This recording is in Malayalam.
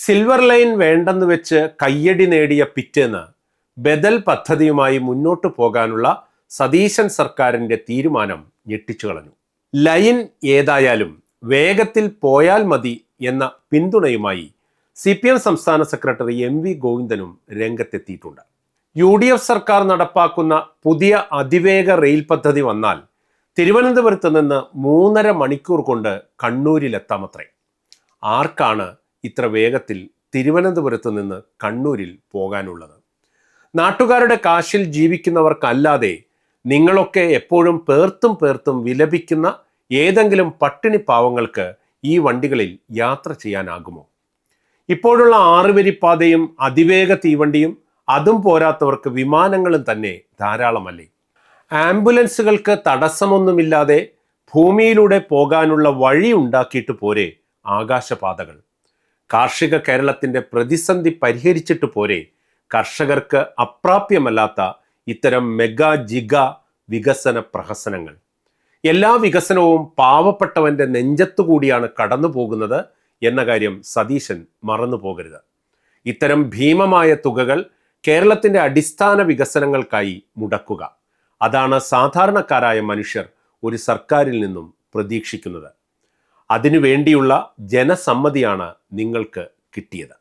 സിൽവർ ലൈൻ വേണ്ടെന്ന് വെച്ച് കയ്യടി നേടിയ പിറ്റേന്ന് ബദൽ പദ്ധതിയുമായി മുന്നോട്ടു പോകാനുള്ള സതീശൻ സർക്കാരിന്റെ തീരുമാനം ഞെട്ടിച്ചു കളഞ്ഞു. ലൈൻ ഏതായാലും വേഗത്തിൽ പോയാൽ മതി എന്ന പിന്തുണയുമായി CPM സംസ്ഥാന സെക്രട്ടറി MV ഗോവിന്ദനും രംഗത്തെത്തിയിട്ടുണ്ട്. UDF സർക്കാർ നടപ്പാക്കുന്ന പുതിയ അതിവേഗ റെയിൽ പദ്ധതി വന്നാൽ തിരുവനന്തപുരത്ത് നിന്ന് 3.5 മണിക്കൂർ കൊണ്ട് കണ്ണൂരിലെത്താമത്രേ. ആർക്കാണ് ഇത്ര വേഗത്തിൽ തിരുവനന്തപുരത്ത് നിന്ന് കണ്ണൂരിൽ പോകാനുള്ളത്? നാട്ടുകാരുടെ കാശിൽ ജീവിക്കുന്നവർക്കല്ലാതെ നിങ്ങളൊക്കെ എപ്പോഴും പേർത്തും വിലപിക്കുന്ന ഏതെങ്കിലും പട്ടിണി പാവങ്ങൾക്ക് ഈ വണ്ടികളിൽ യാത്ര ചെയ്യാനാകുമോ? ഇപ്പോഴുള്ള 6 വരിപ്പാതയും അതിവേഗ തീവണ്ടിയും അതും പോരാത്തവർക്ക് വിമാനങ്ങളും തന്നെ ധാരാളമല്ലേ? ആംബുലൻസുകൾക്ക് തടസ്സമൊന്നുമില്ലാതെ ഭൂമിയിലൂടെ പോകാനുള്ള വഴി ഉണ്ടാക്കിയിട്ട് പോരെ ആകാശപാതകൾ? കാർഷിക കേരളത്തിന്റെ പ്രതിസന്ധി പരിഹരിച്ചിട്ട് പോരെ കർഷകർക്ക് അപ്രാപ്യമല്ലാത്ത ഇത്തരം മെഗാ ജിഗാ വികസന പ്രഹസനങ്ങൾ? എല്ലാ വികസനവും പാവപ്പെട്ടവന്റെ നെഞ്ചത്തുകൂടിയാണ് കടന്നു പോകുന്നത് എന്ന കാര്യം സതീശൻ മറന്നു പോകരുത്. ഇത്തരം ഭീമമായ തുകകൾ കേരളത്തിന്റെ അടിസ്ഥാന വികസനങ്ങൾക്കായി മുടക്കുക, അതാണ് സാധാരണക്കാരായ മനുഷ്യർ ഒരു സർക്കാരിൽ നിന്നും പ്രതീക്ഷിക്കുന്നത്. അതിനുവേണ്ടിയുള്ള ജനസമ്മതിയാണ് നിങ്ങൾക്ക് കിട്ടിയത്.